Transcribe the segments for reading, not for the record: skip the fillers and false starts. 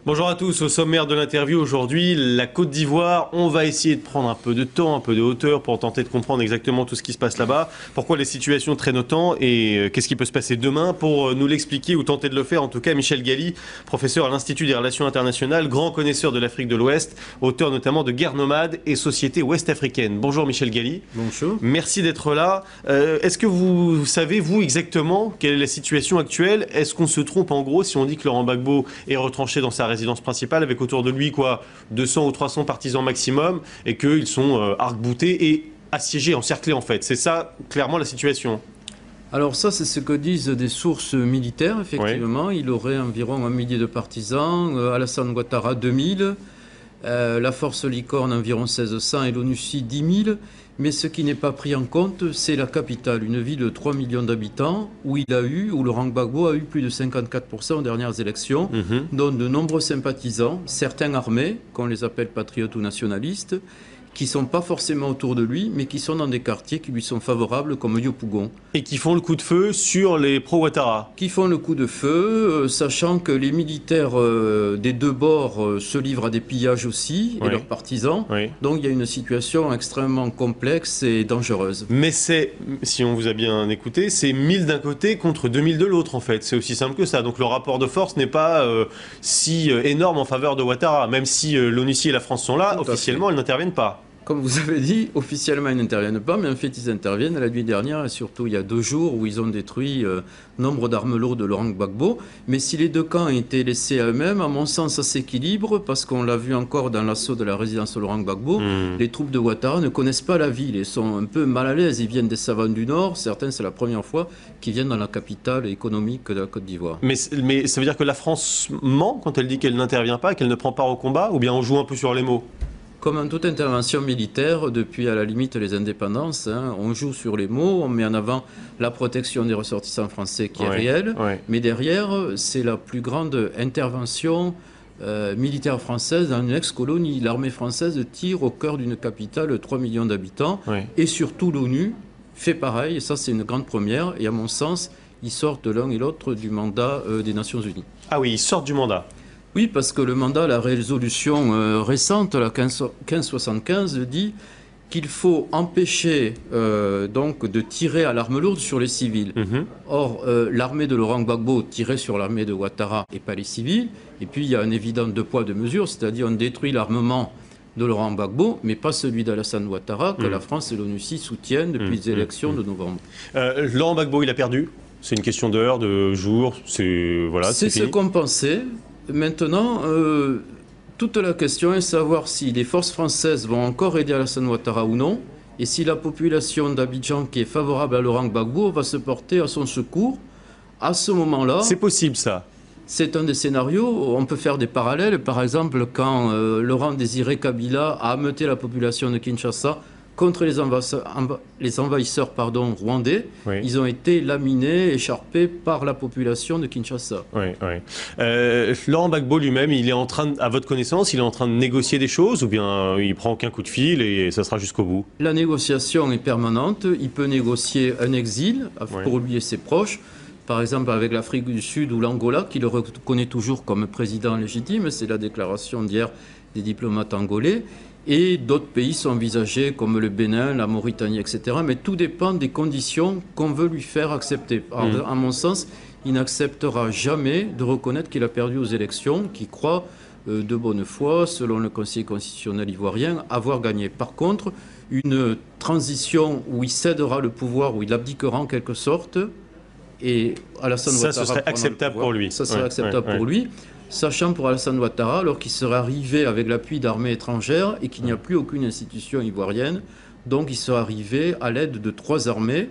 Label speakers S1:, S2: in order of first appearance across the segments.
S1: Bonjour à tous, au sommaire de l'interview aujourd'hui, la Côte d'Ivoire. On va essayer de prendre un peu de temps, un peu de hauteur pour tenter de comprendre exactement tout ce qui se passe là-bas. Pourquoi les situations traînent autant et qu'est-ce qui peut se passer demain? Pour nous l'expliquer ou tenter de le faire, en tout cas, Michel Gali, professeur à l'Institut des Relations Internationales, grand connaisseur de l'Afrique de l'Ouest, auteur notamment de Guerre nomade et Société ouest-africaine. Bonjour Michel Gali.
S2: Bonjour.
S1: Merci d'être là. Est-ce que vous savez, vous, exactement quelle est la situation actuelle? Est-ce qu'on se trompe en gros si on dit que Laurent Gbagbo est retranché dans sa résidence principale avec autour de lui 200 ou 300 partisans maximum et qu'ils sont arc-boutés et assiégés, encerclés en fait? C'est ça clairement la situation?
S2: Alors ça, c'est ce que disent des sources militaires, effectivement. Oui. Il aurait environ 1 millier de partisans, Alassane Ouattara 2000, la force Licorne environ 1600 et l'ONUCI 10 000. Mais ce qui n'est pas pris en compte, c'est la capitale, une ville de 3 millions d'habitants, où Laurent Gbagbo a eu plus de 54% aux dernières élections, dont de nombreux sympathisants, certains armés, qu'on les appelle patriotes ou nationalistes, qui ne sont pas forcément autour de lui, mais qui sont dans des quartiers qui lui sont favorables, comme Yopougon.
S1: Et qui font le coup de feu sur les pro-Ouattara.
S2: Qui font le coup de feu, sachant que les militaires des deux bords se livrent à des pillages aussi, et leurs partisans. Oui. Donc il y a une situation extrêmement complexe et dangereuse.
S1: Mais c'est, si on vous a bien écouté, c'est 1000 d'un côté contre 2000 de l'autre, en fait. C'est aussi simple que ça. Donc le rapport de force n'est pas si énorme en faveur de Ouattara. Même si l'ONUCI et la France sont là, officiellement, elles n'interviennent pas.
S2: Comme vous avez dit, officiellement ils n'interviennent pas, mais en fait ils interviennent la nuit dernière et surtout il y a 2 jours où ils ont détruit nombre d'armes lourdes de Laurent Gbagbo. Mais si les deux camps étaient laissés à eux-mêmes, à mon sens ça s'équilibre parce qu'on l'a vu encore dans l'assaut de la résidence de Laurent Gbagbo. Les troupes de Ouattara ne connaissent pas la ville et sont un peu mal à l'aise. Ils viennent des savanes du Nord, certains c'est la première fois qu'ils viennent dans la capitale économique de la Côte d'Ivoire.
S1: Mais ça veut dire que la France ment quand elle dit qu'elle n'intervient pas, qu'elle ne prend part au combat, ou bien on joue un peu sur les mots?
S2: Comme en toute intervention militaire, depuis à la limite les indépendances, on joue sur les mots, on met en avant la protection des ressortissants français qui est réelle, mais derrière, c'est la plus grande intervention militaire française dans une ex-colonie. L'armée française tire au cœur d'une capitale de 3 millions d'habitants, et surtout l'ONU fait pareil, et ça c'est une grande première, et à mon sens, ils sortent l'un et l'autre du mandat des Nations Unies.
S1: Ah oui, ils sortent du mandat.
S2: Oui, parce que le mandat, la résolution récente, la 1575, dit qu'il faut empêcher donc de tirer à l'arme lourde sur les civils. Or, l'armée de Laurent Gbagbo tirait sur l'armée de Ouattara et pas les civils. Et puis, il y a un évident 2 poids 2 mesures, c'est-à-dire on détruit l'armement de Laurent Gbagbo, mais pas celui d'Alassane Ouattara, que la France et l'ONUCI soutiennent depuis les élections de novembre.
S1: Laurent Gbagbo, il a perdu? C'est une question d'heure, de jours, c'est
S2: ce qu'on pensait. Maintenant, toute la question est de savoir si les forces françaises vont encore aider Alassane Ouattara ou non, et si la population d'Abidjan qui est favorable à Laurent Gbagbo va se porter à son secours. À ce moment-là...
S1: C'est possible, ça.
S2: C'est un des scénarios. On peut faire des parallèles. Par exemple, quand Laurent Désiré Kabila a ameuté la population de Kinshasa contre les envahisseurs rwandais, ils ont été laminés, écharpés par la population de Kinshasa.
S1: Laurent Gbagbo lui-même, il est en train, à votre connaissance, il est en train de négocier des choses ou bien il prend aucun coup de fil et ça sera jusqu'au bout?
S2: La négociation est permanente. Il peut négocier un exil pour lui et ses proches. Par exemple, avec l'Afrique du Sud ou l'Angola, qui le reconnaît toujours comme président légitime. C'est la déclaration d'hier des diplomates angolais. Et d'autres pays sont envisagés comme le Bénin, la Mauritanie, etc. Mais tout dépend des conditions qu'on veut lui faire accepter. À mon sens, il n'acceptera jamais de reconnaître qu'il a perdu aux élections, qu'il croit de bonne foi, selon le Conseil constitutionnel ivoirien, avoir gagné. Par contre, une transition où il cédera le pouvoir, où il abdiquera en quelque sorte, et Alassane Ouattara...
S1: Ça, ce serait acceptable pour lui.
S2: Ça serait acceptable pour lui. Sachant pour Alassane Ouattara, alors qu'il serait arrivé avec l'appui d'armées étrangères et qu'il n'y a plus aucune institution ivoirienne, donc il serait arrivé à l'aide de 3 armées,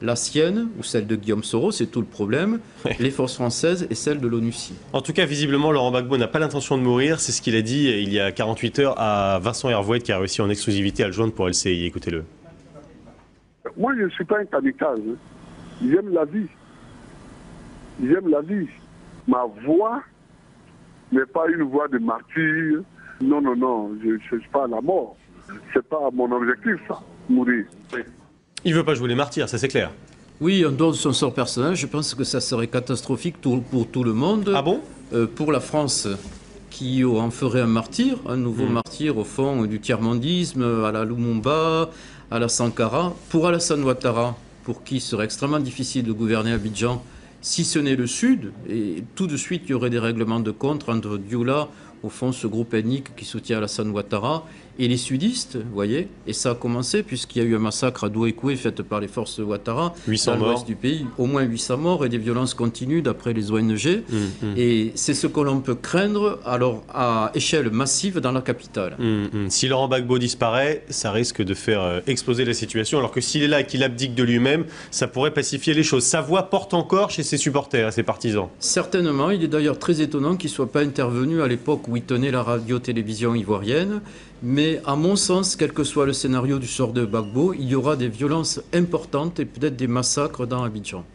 S2: la sienne ou celle de Guillaume Soro, c'est tout le problème, les forces françaises et celle de l'ONUCI.
S1: En tout cas, visiblement, Laurent Gbagbo n'a pas l'intention de mourir, c'est ce qu'il a dit il y a 48 heures à Vincent Hervouet qui a réussi en exclusivité à le joindre pour LCI. Écoutez-le.
S3: Moi, je ne suis pas un kamikaze. J'aime la vie. J'aime la vie. Ma voix n'est pas une voix de martyr. Non, non, non, je ne cherche pas la mort. Ce n'est pas mon objectif, ça, mourir.
S1: Il ne veut pas jouer les martyrs, ça c'est clair.
S2: Oui, en dehors de son sort personnel, je pense que ça serait catastrophique pour tout le monde.
S1: Ah bon?
S2: Pour la France, qui en ferait un martyr, un nouveau martyr au fond du tiers-mondisme, à la Lumumba, à la Sankara. Pour Alassane Ouattara, pour qui il serait extrêmement difficile de gouverner Abidjan, si ce n'est le Sud, et tout de suite il y aurait des règlements de compte entre Dioula, au fond ce groupe ethnique qui soutient Alassane Ouattara, et les sudistes, vous voyez. Et ça a commencé puisqu'il y a eu un massacre à Douékoué fait par les forces Ouattara,
S1: 800
S2: dans
S1: morts
S2: l'ouest du pays. Au moins 800 morts et des violences continuent d'après les ONG. Et c'est ce que l'on peut craindre alors à échelle massive dans la capitale.
S1: Si Laurent Gbagbo disparaît, ça risque de faire exploser la situation, alors que s'il est là et qu'il abdique de lui-même, ça pourrait pacifier les choses. Sa voix porte encore chez ses supporters, ses partisans.
S2: Certainement, il est d'ailleurs très étonnant qu'il ne soit pas intervenu à l'époque où il tenait la radio-télévision ivoirienne. Mais à mon sens, quel que soit le scénario du sort de Gbagbo, il y aura des violences importantes et peut-être des massacres dans Abidjan.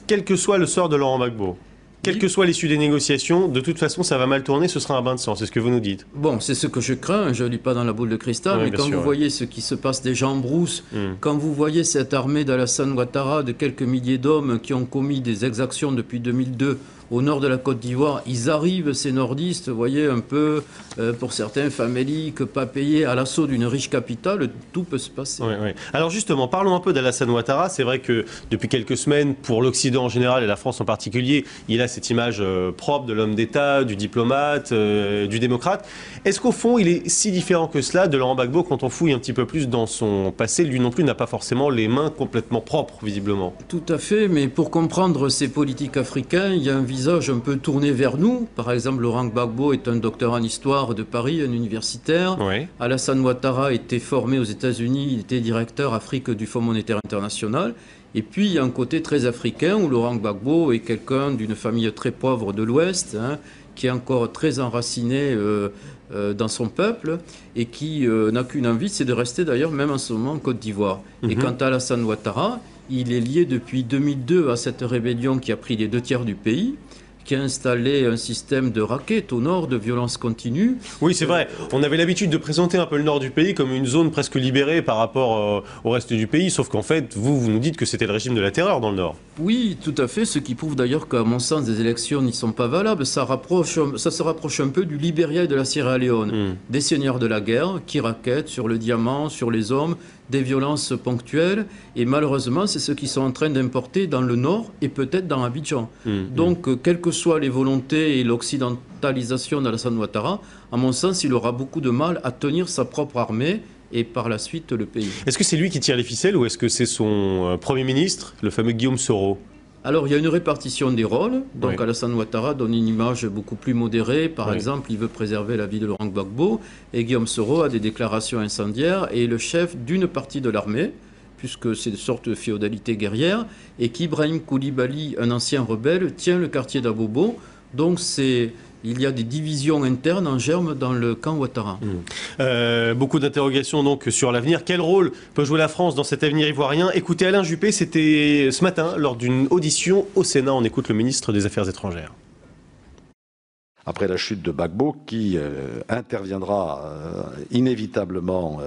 S1: Quel que soit le sort de Laurent Gbagbo, quelle que soit l'issue des négociations, de toute façon, ça va mal tourner, ce sera un bain de sang, c'est ce que vous nous dites.
S2: Bon, c'est ce que je crains, je ne lis pas dans la boule de cristal,
S1: Oui,
S2: mais quand
S1: sûr,
S2: vous voyez ce qui se passe déjà en brousse, quand vous voyez cette armée d'Alassane Ouattara de quelques milliers d'hommes qui ont commis des exactions depuis 2002 au nord de la Côte d'Ivoire, ils arrivent, ces nordistes, vous voyez, un peu, pour certains, faméliques, pas payés, à l'assaut d'une riche capitale, tout peut se passer.
S1: Oui. Alors justement, parlons un peu d'Alassane Ouattara. C'est vrai que depuis quelques semaines, pour l'Occident en général et la France en particulier, il a cette image propre de l'homme d'État, du diplomate, du démocrate. Est-ce qu'au fond, il est si différent que cela de Laurent Gbagbo quand on fouille un petit peu plus dans son passé? Lui non plus n'a pas forcément les mains complètement propres, visiblement.
S2: Tout à fait, mais pour comprendre ces politiques africains, il y a un visage un peu tourné vers nous. Par exemple, Laurent Gbagbo est un docteur en histoire de Paris, un universitaire.
S1: Oui.
S2: Alassane Ouattara était formé aux États-Unis, il était directeur Afrique du Fonds monétaire international. Et puis, il y a un côté très africain où Laurent Gbagbo est quelqu'un d'une famille très pauvre de l'Ouest, qui est encore très enraciné dans son peuple et qui n'a qu'une envie, c'est de rester d'ailleurs même en ce moment en Côte d'Ivoire. Et quant à Alassane Ouattara, il est lié depuis 2002 à cette rébellion qui a pris les 2/3 du pays, qui a installé un système de raquettes au nord, de violence continue.
S1: Oui, c'est vrai. On avait l'habitude de présenter un peu le nord du pays comme une zone presque libérée par rapport au reste du pays, sauf qu'en fait, vous nous dites que c'était le régime de la terreur dans le nord.
S2: Oui, tout à fait, ce qui prouve d'ailleurs qu'à mon sens, des élections n'y sont pas valables. Ça se rapproche un peu du Libéria et de la Sierra Leone, des seigneurs de la guerre qui raquettent sur le diamant, sur les hommes, des violences ponctuelles, et malheureusement, c'est ce qu'ils sont en train d'importer dans le nord et peut-être dans Abidjan. Donc, quelles que soient les volontés et l'occidentalisation d'Alassane Ouattara, à mon sens, il aura beaucoup de mal à tenir sa propre armée et par la suite le pays.
S1: Est-ce que c'est lui qui tire les ficelles ou est-ce que c'est son Premier ministre, le fameux Guillaume Soro?
S2: Alors, il y a une répartition des rôles. Donc,
S1: Oui.
S2: Alassane Ouattara donne une image beaucoup plus modérée. Par exemple, il veut préserver la vie de Laurent Gbagbo. Et Guillaume Soro a des déclarations incendiaires et est le chef d'une partie de l'armée, puisque c'est une sorte de féodalité guerrière, et qu'Ibrahim Koulibaly, un ancien rebelle, tient le quartier d'Abobo. Donc, il y a des divisions internes en germe dans le camp Ouattara.
S1: Beaucoup d'interrogations donc sur l'avenir. Quel rôle peut jouer la France dans cet avenir ivoirien? Écoutez Alain Juppé, c'était ce matin lors d'une audition au Sénat. On écoute le ministre des Affaires étrangères.
S4: Après la chute de Gbagbo, qui interviendra inévitablement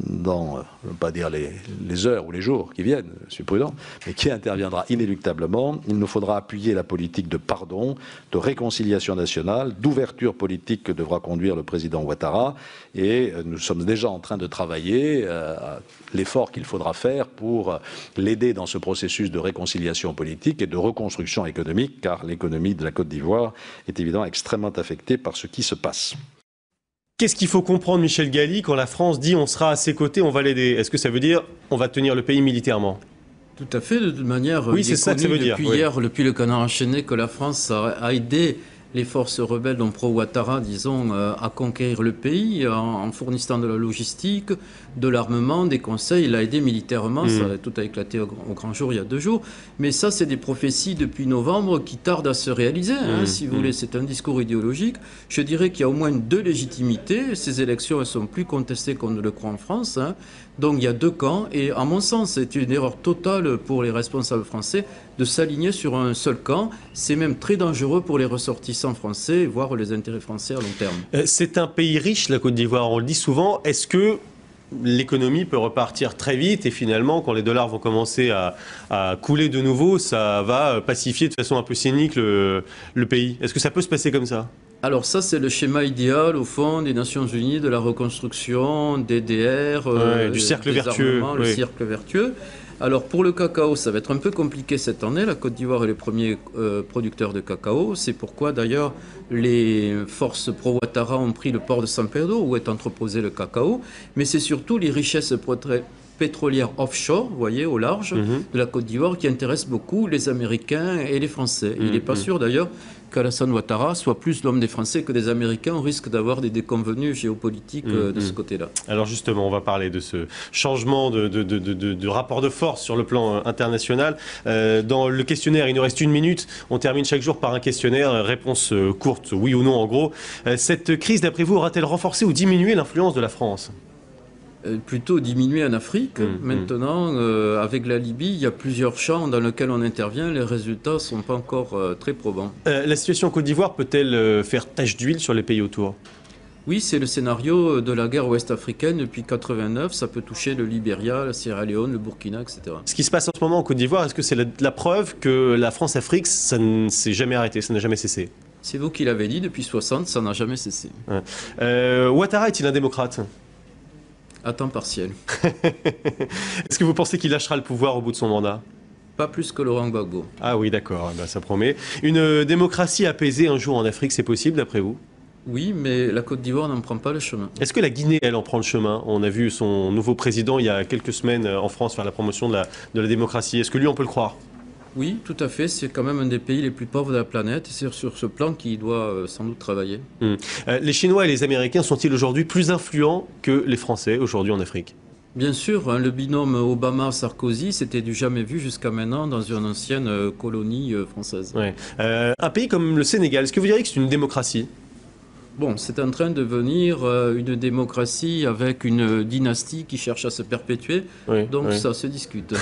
S4: dans, je ne veux pas dire les heures ou les jours qui viennent, je suis prudent, mais qui interviendra inéluctablement, il nous faudra appuyer la politique de pardon, de réconciliation nationale, d'ouverture politique que devra conduire le président Ouattara, et nous sommes déjà en train de travailler à l'effort qu'il faudra faire pour l'aider dans ce processus de réconciliation politique et de reconstruction économique, car l'économie de la Côte d'Ivoire est évidemment extrêmement affecté par ce qui se passe.
S1: Qu'est-ce qu'il faut comprendre, Michel Galli, quand la France dit on sera à ses côtés, on va l'aider? Est-ce que ça veut dire on va tenir le pays militairement?
S2: Tout à fait, de toute manière,
S1: oui, c'est ça que ça veut dire.
S2: Depuis hier, depuis le canard enchaîné, que la France a aidé les forces rebelles, donc pro-Ouattara, disons, à conquérir le pays en fournissant de la logistique, de l'armement, des conseils. Il a aidé militairement, ça tout a éclaté au grand jour il y a 2 jours. Mais ça, c'est des prophéties depuis novembre qui tardent à se réaliser, si vous voulez. C'est un discours idéologique. Je dirais qu'il y a au moins 2 légitimités. Ces élections, elles sont plus contestées qu'on ne le croit en France. Donc il y a 2 camps. Et à mon sens, c'est une erreur totale pour les responsables français de s'aligner sur un seul camp. C'est même très dangereux pour les ressortissants français, voire les intérêts français à long terme.
S1: C'est un pays riche, la Côte d'Ivoire, on le dit souvent. Est-ce que l'économie peut repartir très vite et finalement, quand les dollars vont commencer à couler de nouveau, ça va pacifier de façon un peu cynique le pays? Est-ce que ça peut se passer comme ça?
S2: Alors ça, c'est le schéma idéal, au fond, des Nations Unies, de la reconstruction, DDR,
S1: du cercle vertueux.
S2: Le cercle vertueux. Alors pour le cacao, ça va être un peu compliqué cette année. La Côte d'Ivoire est le premier producteur de cacao. C'est pourquoi d'ailleurs les forces pro-Ouattara ont pris le port de San Pedro où est entreposé le cacao. Mais c'est surtout les richesses pétrolières offshore, vous voyez, au large de la Côte d'Ivoire qui intéressent beaucoup les Américains et les Français. Il n'est pas sûr d'ailleurs qu'Alassane Ouattara soit plus l'homme des Français que des Américains. On risque d'avoir des déconvenues géopolitiques de ce côté-là.
S1: Alors justement, on va parler de ce changement de rapport de force sur le plan international. Dans le questionnaire, il nous reste 1 minute. On termine chaque jour par un questionnaire. Réponse courte, oui ou non en gros. Cette crise, d'après vous, aura-t-elle renforcé ou diminué l'influence de la France ?
S2: Plutôt diminuer en Afrique. Maintenant, avec la Libye, il y a plusieurs champs dans lesquels on intervient. Les résultats ne sont pas encore très probants.
S1: La situation en Côte d'Ivoire peut-elle faire tache d'huile sur les pays autour ?
S2: Oui, c'est le scénario de la guerre ouest-africaine depuis 1989. Ça peut toucher le Libéria, la Sierra Leone, le Burkina, etc. Ce
S1: qui se passe en ce moment en Côte d'Ivoire, est-ce que c'est la preuve que la France-Afrique, ça ne s'est jamais arrêté, ça n'a jamais cessé ?
S2: C'est vous qui l'avez dit, depuis 60, ça n'a jamais cessé.
S1: Ouattara est-il un démocrate ?
S2: À temps partiel.
S1: Est-ce que vous pensez qu'il lâchera le pouvoir au bout de son mandat ?
S2: Pas plus que Laurent Gbagbo.
S1: Ah oui, d'accord, ça promet. Une démocratie apaisée un jour en Afrique, c'est possible d'après vous ?
S2: Oui, mais la Côte d'Ivoire n'en prend pas le chemin.
S1: Est-ce que la Guinée, elle, en prend le chemin ? On a vu son nouveau président il y a quelques semaines en France faire la promotion de la démocratie. Est-ce que lui, on peut le croire ?
S2: Oui, tout à fait. C'est quand même un des pays les plus pauvres de la planète. C'est sur ce plan qu'il doit sans doute travailler.
S1: Les Chinois et les Américains sont-ils aujourd'hui plus influents que les Français aujourd'hui en Afrique ?
S2: Bien sûr, le binôme Obama-Sarkozy, c'était du jamais vu jusqu'à maintenant dans une ancienne colonie française.
S1: Ouais. Un pays comme le Sénégal, est-ce que vous diriez que c'est une démocratie ?
S2: Bon, c'est en train de devenir une démocratie avec une dynastie qui cherche à se perpétuer, donc ça se discute.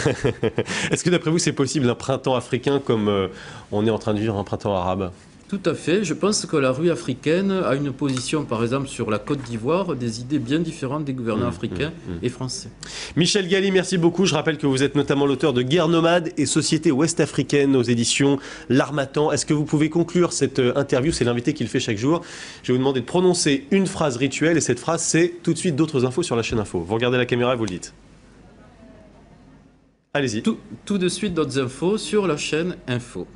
S1: Est-ce que d'après vous c'est possible un printemps africain comme on est en train de vivre un printemps arabe ?
S2: Tout à fait. Je pense que la rue africaine a une position, par exemple, sur la Côte d'Ivoire, des idées bien différentes des gouvernants africains et français. Michel
S1: Galli, merci beaucoup. Je rappelle que vous êtes notamment l'auteur de Guerre nomade et Société ouest-africaine aux éditions L'Harmattan. Est-ce que vous pouvez conclure cette interview ? C'est l'invité qui le fait chaque jour. Je vais vous demander de prononcer une phrase rituelle et cette phrase, c'est tout de suite d'autres infos sur la chaîne Info. Vous regardez la caméra et vous le dites. Allez-y.
S2: Tout de suite d'autres infos sur la chaîne Info.